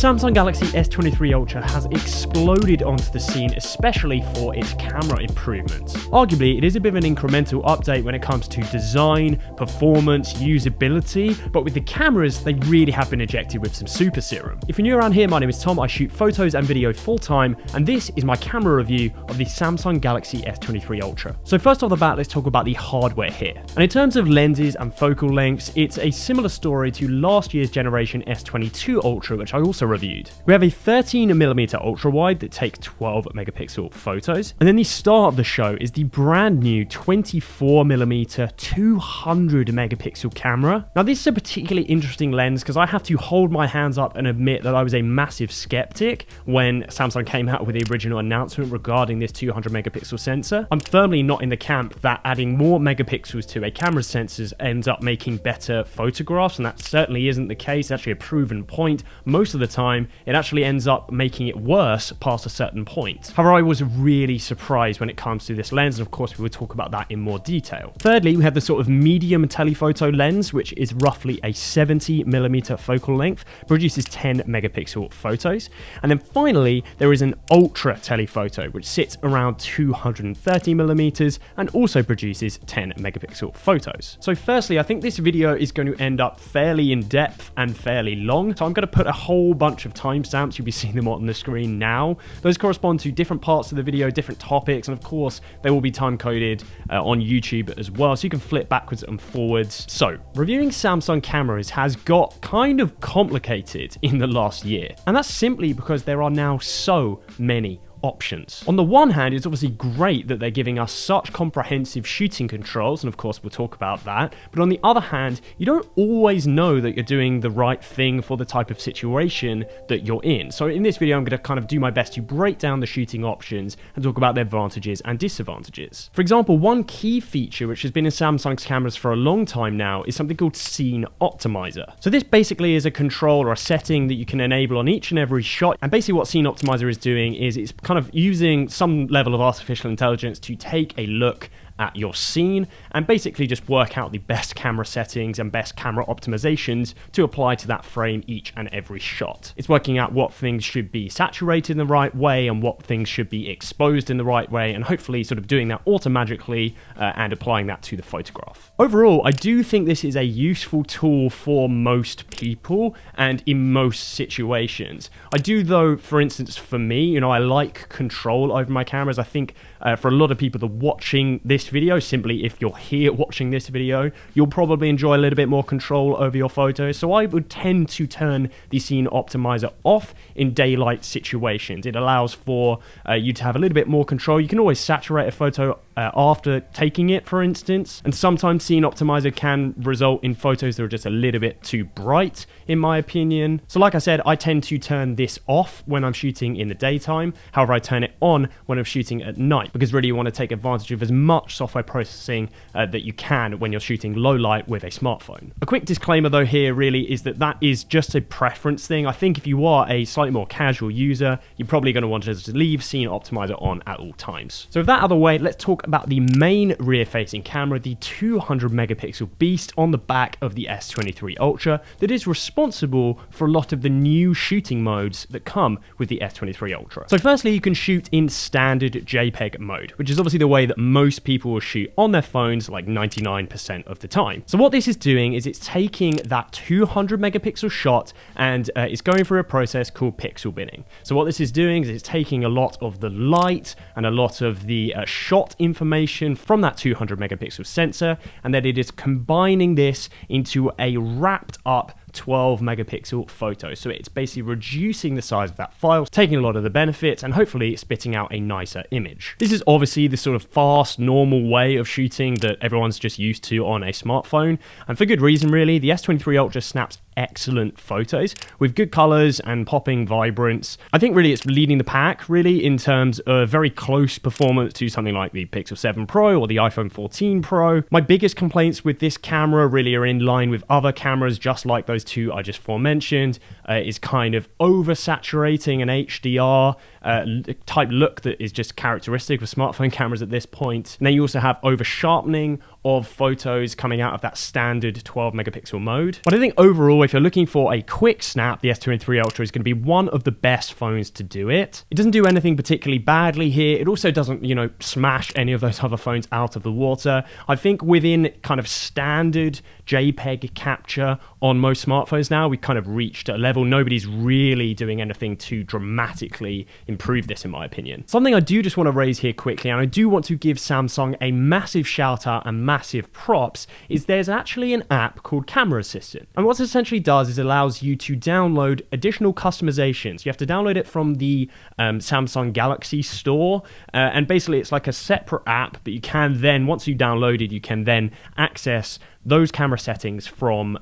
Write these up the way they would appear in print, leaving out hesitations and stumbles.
Samsung Galaxy S23 Ultra has exploded onto the scene, especially for its camera improvements. Arguably, it is a bit of an incremental update when it comes to design, performance, usability, but with the cameras, they really have been injected with some super serum. If you're new around here, my name is Tom, I shoot photos and video full-time, and this is my camera review of the Samsung Galaxy S23 Ultra. So first off the bat, let's talk about the hardware here. And in terms of lenses and focal lengths, it's a similar story to last year's generation S22 Ultra, which I also reviewed. We have a 13mm ultra wide that takes 12 megapixel photos, and then the star of the show is the brand new 24mm 200 megapixel camera. Now this is a particularly interesting lens because I have to hold my hands up and admit that I was a massive skeptic when Samsung came out with the original announcement regarding this 200 megapixel sensor. I'm firmly not in the camp that adding more megapixels to a camera's sensors ends up making better photographs, and that certainly isn't the case. It's actually a proven point. Most of the time, it actually ends up making it worse past a certain point. However, I was really surprised when it comes to this lens, and of course we will talk about that in more detail. Thirdly, we have the sort of medium telephoto lens, which is roughly a 70mm focal length, produces 10 megapixel photos. And then finally, there is an ultra telephoto, which sits around 230mm and also produces 10 megapixel photos. So firstly, I think this video is going to end up fairly in depth and fairly long, so I'm going to put a whole bunch of timestamps. You'll be seeing them on the screen now. Those correspond to different parts of the video, different topics, and of course they will be time coded on YouTube as well, so you can flip backwards and forwards. So reviewing Samsung cameras has got kind of complicated in the last year, and that's simply because there are now so many options. On the one hand, it's obviously great that they're giving us such comprehensive shooting controls, and of course we'll talk about that, but on the other hand, you don't always know that you're doing the right thing for the type of situation that you're in. So in this video, I'm going to kind of do my best to break down the shooting options and talk about their advantages and disadvantages. For example, one key feature which has been in Samsung's cameras for a long time now is something called Scene Optimiser. So this basically is a control or a setting that you can enable on each and every shot, and basically what Scene Optimiser is doing is it's kind of using some level of artificial intelligence to take a look at your scene and basically just work out the best camera settings and best camera optimizations to apply to that frame each and every shot. It's working out what things should be saturated in the right way and what things should be exposed in the right way, and hopefully sort of doing that automatically and applying that to the photograph. Overall, I do think this is a useful tool for most people and in most situations. I do though, for instance, for me, I like control over my cameras. I think for a lot of people that are watching this video, simply if you're here watching this video, you'll probably enjoy a little bit more control over your photos. So I would tend to turn the Scene Optimiser off in daylight situations. It allows for you to have a little bit more control. You can always saturate a photo after taking it, for instance, and sometimes Scene Optimiser can result in photos that are just a little bit too bright, in my opinion. So like I said, I tend to turn this off when I'm shooting in the daytime. However, I turn it on when I'm shooting at night, because really you want to take advantage of as much software processing that you can when you're shooting low light with a smartphone. A quick disclaimer though here really is that is just a preference thing. I think if you are a slightly more casual user, you're probably going to want to just leave Scene Optimiser on at all times. So with that out of the way, let's talk about the main rear-facing camera, the 200 megapixel beast on the back of the S23 Ultra that is responsible for a lot of the new shooting modes that come with the S23 Ultra. So firstly, you can shoot in standard JPEG mode, which is obviously the way that most people will shoot on their phones like 99% of the time. So what this is doing is it's taking that 200 megapixel shot and it's going through a process called pixel binning. So what this is doing is it's taking a lot of the light and a lot of the shot information from that 200 megapixel sensor, and then it is combining this into a wrapped up 12 megapixel photo. So it's basically reducing the size of that file, taking a lot of the benefits, and hopefully spitting out a nicer image. This is obviously the sort of fast, normal way of shooting that everyone's just used to on a smartphone, and for good reason really. The S23 Ultra snaps excellent photos with good colors and popping vibrance. I think really it's leading the pack really in terms of very close performance to something like the Pixel 7 Pro or the iPhone 14 Pro. My biggest complaints with this camera really are in line with other cameras just like those two I just aforementioned. Is kind of oversaturating an HDR type look that is just characteristic of smartphone cameras at this point. And then you also have over sharpening of photos coming out of that standard 12 megapixel mode. But I think overall, if you're looking for a quick snap, the S23 Ultra is going to be one of the best phones to do it. It doesn't do anything particularly badly here. It also doesn't, you know, smash any of those other phones out of the water. I think within kind of standard JPEG capture on most smartphones now, we've kind of reached a level. Nobody's really doing anything to dramatically improve this, in my opinion. Something I do just want to raise here quickly, and I do want to give Samsung a massive shout out and massive props, is there's actually an app called Camera Assistant. And what it essentially does is allows you to download additional customizations. You have to download it from the Samsung Galaxy Store, and basically it's like a separate app, but you can then, once you download it, you can then access those camera settings from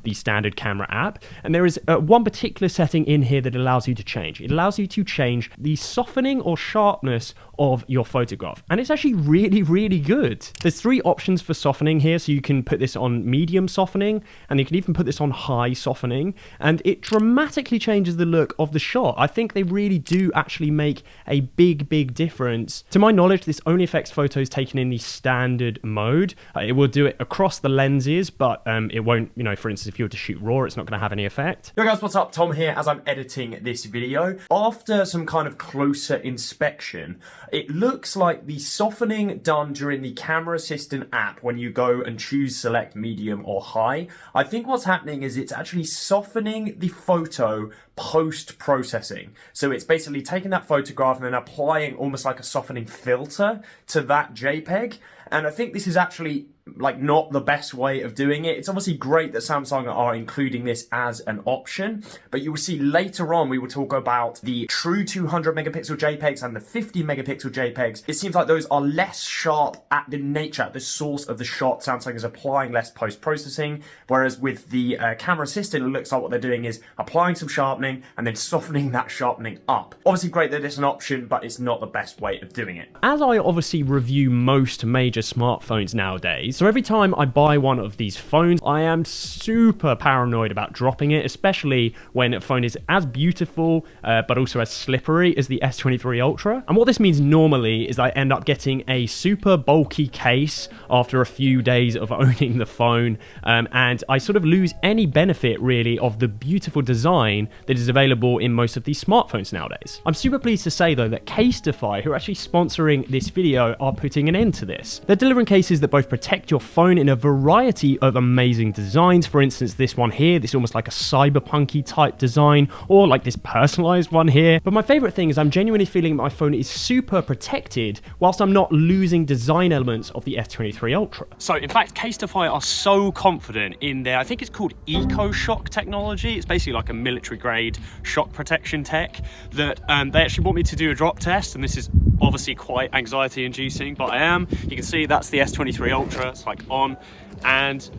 the standard camera app. And there is one particular setting in here that allows you to change. It allows you to change the softening or sharpness of your photograph. And it's actually really, really good. There's 3 options for softening here. So you can put this on medium softening, and you can even put this on high softening. And it dramatically changes the look of the shot. I think they really do actually make a big, big difference. To my knowledge, this only affects photos taken in the standard mode. It will do it across the lenses, but it won't, you know, for instance, if you were to shoot RAW, it's not going to have any effect. Yo guys, what's up? Tom here as I'm editing this video. After some kind of closer inspection, it looks like the softening done during the Camera Assistant app when you go and choose select medium or high, I think what's happening is it's actually softening the photo post-processing. So it's basically taking that photograph and then applying almost like a softening filter to that JPEG. And I think this is actually like not the best way of doing it. It's obviously great that Samsung are including this as an option, but you will see later on we will talk about the true 200 megapixel JPEGs and the 50 megapixel JPEGs. It seems like those are less sharp at the nature, at the source of the shot. Samsung is applying less post-processing, whereas with the Camera Assistant, it looks like what they're doing is applying some sharpening and then softening that sharpening up. Obviously great that it's an option, but it's not the best way of doing it. As I obviously review most major smartphones nowadays, so every time I buy one of these phones, I am super paranoid about dropping it, especially when a phone is as beautiful, but also as slippery as the S23 Ultra. And what this means normally is I end up getting a super bulky case after a few days of owning the phone, and I sort of lose any benefit really of the beautiful design that is available in most of these smartphones nowadays. I'm super pleased to say though that Casetify, who are actually sponsoring this video, are putting an end to this. They're delivering cases that both protect your phone in a variety of amazing designs. For instance, this one here, this is almost like a cyberpunky type design, or like this personalized one here. But my favorite thing is I'm genuinely feeling my phone is super protected whilst I'm not losing design elements of the S23 Ultra. So in fact, Casetify are so confident in their, I think it's called EcoShock technology. It's basically like a military grade shock protection tech that they actually want me to do a drop test, and this is obviously quite anxiety inducing, but I am. You can see that's the S23 Ultra. It's like on, and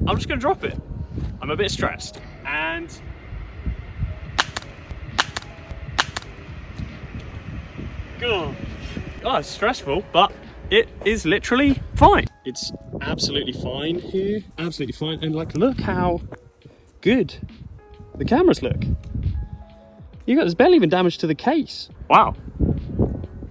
I'm just gonna drop it. I'm a bit stressed, and oh, it's stressful, but it is literally fine. It's absolutely fine here, absolutely fine. And like, look how good the cameras look. There's barely even damage to the case. Wow.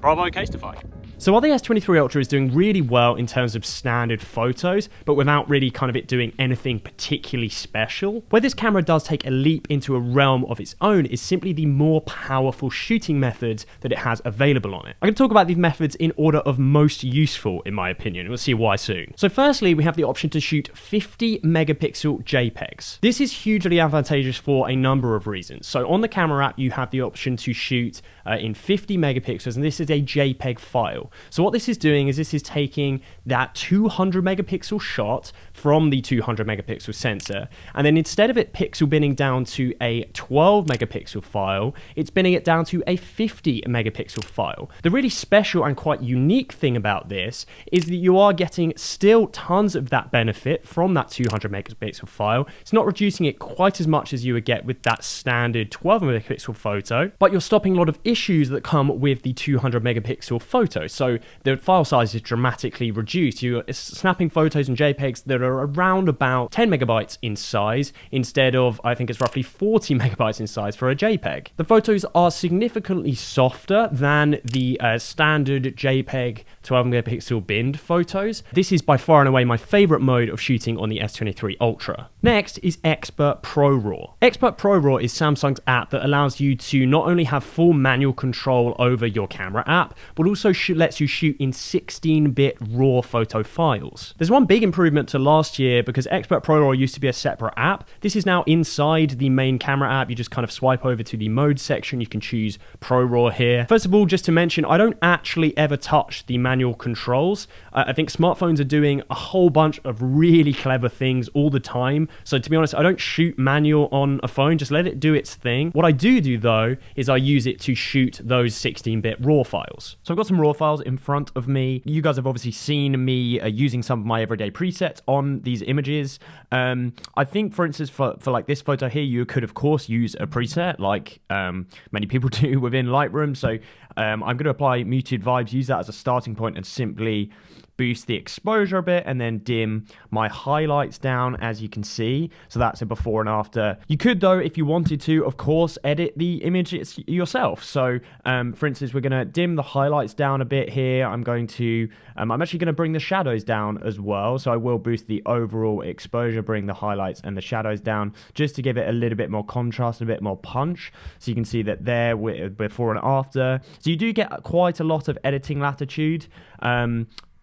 Bravo, Casetify. So while the S23 Ultra is doing really well in terms of standard photos, but without really kind of it doing anything particularly special, where this camera does take a leap into a realm of its own is simply the more powerful shooting methods that it has available on it. I'm going to talk about these methods in order of most useful, in my opinion. We'll see why soon. So firstly, we have the option to shoot 50 megapixel JPEGs. This is hugely advantageous for a number of reasons. So on the camera app, you have the option to shoot in 50 megapixels, and this is a JPEG file. So what this is doing is this is taking that 200 megapixel shot from the 200 megapixel sensor, and then instead of it pixel binning down to a 12 megapixel file, it's binning it down to a 50 megapixel file. The really special and quite unique thing about this is that you are getting still tons of that benefit from that 200 megapixel file. It's not reducing it quite as much as you would get with that standard 12 megapixel photo, but you're stopping a lot of issues that come with the 200 megapixel photo. so the file size is dramatically reduced. You're snapping photos and JPEGs that are around about 10 megabytes in size instead of, I think it's roughly 40 megabytes in size for a JPEG. The photos are significantly softer than the standard JPEG 12 megapixel binned photos. This is by far and away my favorite mode of shooting on the S23 Ultra. Next is Expert Pro RAW. Expert Pro RAW is Samsung's app that allows you to not only have full manual control over your camera app, but also lets you shoot in 16-bit RAW photo files. There's one big improvement to last year because Expert Pro RAW used to be a separate app. This is now inside the main camera app. You just kind of swipe over to the mode section. You can choose Pro RAW here. First of all, just to mention, I don't actually ever touch the manual controls. I think smartphones are doing a whole bunch of really clever things all the time. So to be honest, I don't shoot manual on a phone, just let it do its thing. What I do though, is I use it to shoot those 16-bit RAW files. So I've got some RAW files in front of me. You guys have obviously seen me using some of my everyday presets on these images. I think, for instance, for like this photo here, you could of course use a preset like many people do within Lightroom. So I'm going to apply muted vibes, use that as a starting point and simply boost the exposure a bit and then dim my highlights down, as you can see. So that's a before and after. You could though, if you wanted to, of course, edit the image yourself. So for instance, we're going to dim the highlights down a bit here. I'm actually going to bring the shadows down as well. So I will boost the overall exposure, bring the highlights and the shadows down just to give it a little bit more contrast, a bit more punch. So you can see that there before and after. So you do get quite a lot of editing latitude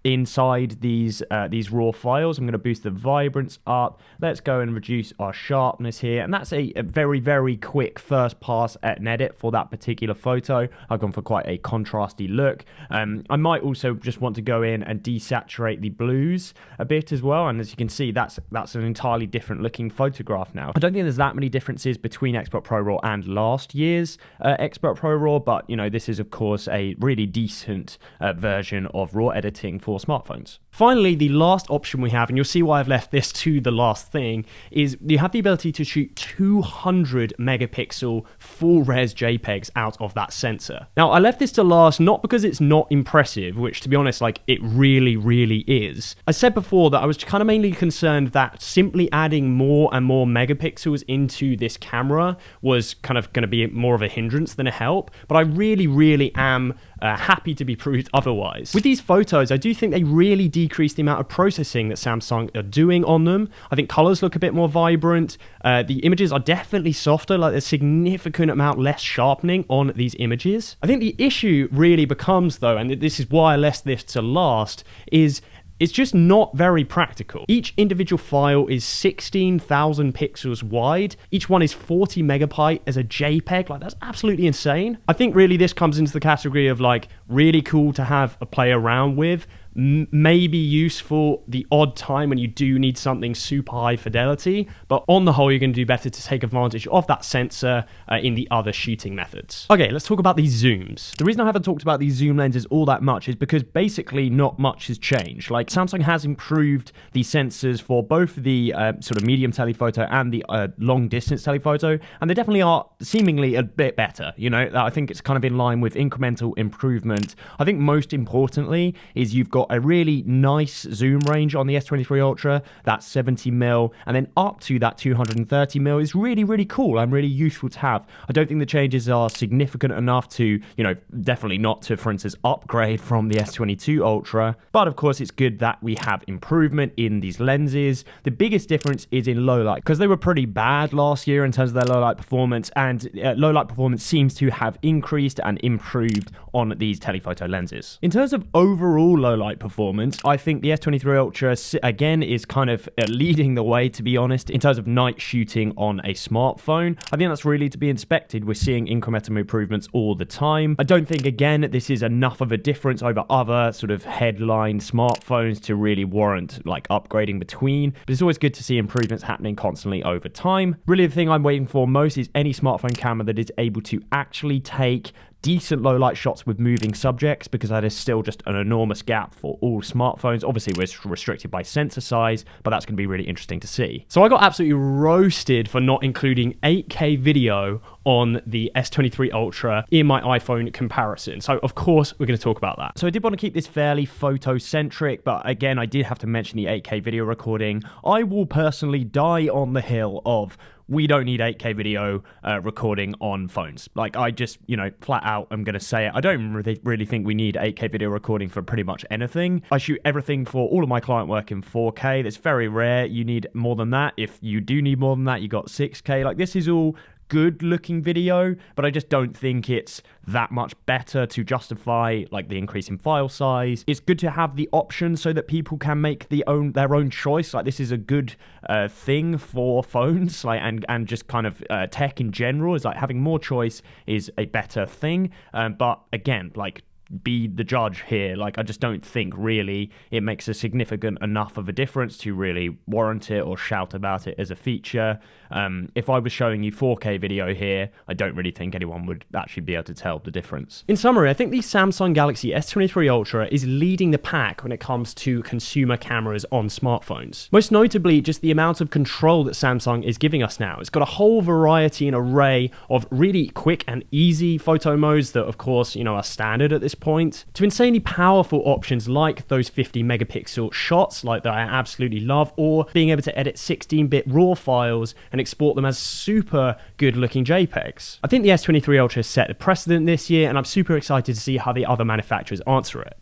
inside these raw files. I'm going to boost the vibrance up. Let's go and reduce our sharpness here, and that's a very, very quick first pass at an edit for that particular photo. I've gone for quite a contrasty look. I might also just want to go in and desaturate the blues a bit as well, and as you can see, that's an entirely different looking photograph now. I don't think there's that many differences between Expert Pro RAW and last year's Expert Pro RAW, but you know, this is of course a really decent version of RAW editing for smartphones. Finally, the last option we have, and you'll see why I've left this to the last thing, is you have the ability to shoot 200 megapixel full res JPEGs out of that sensor. Now, I left this to last not because it's not impressive, which to be honest, like it really, really is. I said before that I was kind of mainly concerned that simply adding more and more megapixels into this camera was kind of going to be more of a hindrance than a help, but I really, really am happy to be proved otherwise. With these photos, I do think they really decrease the amount of processing that Samsung are doing on them. I think colors look a bit more vibrant. The images are definitely softer, like there's significant amount less sharpening on these images. I think the issue really becomes though, and this is why I left this to last, is it's just not very practical. Each individual file is 16,000 pixels wide. Each one is 40 megabyte as a JPEG. Like, that's absolutely insane. I think really this comes into the category of like really cool to have a play around with, maybe useful the odd time when you do need something super high fidelity, but on the whole, you're going to do better to take advantage of that sensor in the other shooting methods. Okay, let's talk about these zooms. The reason I haven't talked about these zoom lenses all that much is because basically not much has changed. Like, Samsung has improved the sensors for both the sort of medium telephoto and the long distance telephoto, and they definitely are seemingly a bit better. You know, I think it's kind of in line with incremental improvement. I think most importantly is you've got a really nice zoom range on the S23 Ultra. That's 70mm, and then up to that 230mm is really, really cool and really useful to have. I don't think the changes are significant enough to, you know, definitely not to, for instance, upgrade from the S22 Ultra, but of course it's good that we have improvement in these lenses. The biggest difference is in low light, because they were pretty bad last year in terms of their low light performance, and low light performance seems to have increased and improved on these telephoto lenses. In terms of overall low light performance, I think the S23 Ultra again is kind of leading the way, to be honest, in terms of night shooting on a smartphone. I think that's really to be inspected. We're seeing incremental improvements all the time. I don't think, again, this is enough of a difference over other sort of headline smartphones to really warrant like upgrading between, but it's always good to see improvements happening constantly over time. Really, the thing I'm waiting for most is any smartphone camera that is able to actually take decent low light shots with moving subjects, because that is still just an enormous gap for all smartphones. Obviously, we're restricted by sensor size, but that's going to be really interesting to see. So I got absolutely roasted for not including 8K video on the S23 Ultra in my iPhone comparison. So of course we're going to talk about that. So I did want to keep this fairly photo-centric, but again, I did have to mention the 8K video recording. I will personally die on the hill of we don't need 8K video recording on phones. Like, I just, flat out, I'm going to say it. I don't really think we need 8K video recording for pretty much anything. I shoot everything for all of my client work in 4K. That's very rare. You need more than that. If you do need more than that, you got 6K. Like, this is all good looking video, but I just don't think it's that much better to justify like the increase in file size. It's good to have the option so that people can make their own choice. Like, this is a good thing for phones, like, and just kind of tech in general, is like having more choice is a better thing. But again, like, be the judge here. Like, I just don't think really it makes a significant enough of a difference to really warrant it or shout about it as a feature. If I was showing you 4K video here, I don't really think anyone would actually be able to tell the difference. In summary, I think the Samsung Galaxy S23 Ultra is leading the pack when it comes to consumer cameras on smartphones. Most notably, just the amount of control that Samsung is giving us now. It's got a whole variety and array of really quick and easy photo modes that, of course, are standard at this point, to insanely powerful options like those 50 megapixel shots, like that I absolutely love, or being able to edit 16-bit RAW files and export them as super good looking JPEGs. I think the S23 Ultra set a precedent this year, and I'm super excited to see how the other manufacturers answer it.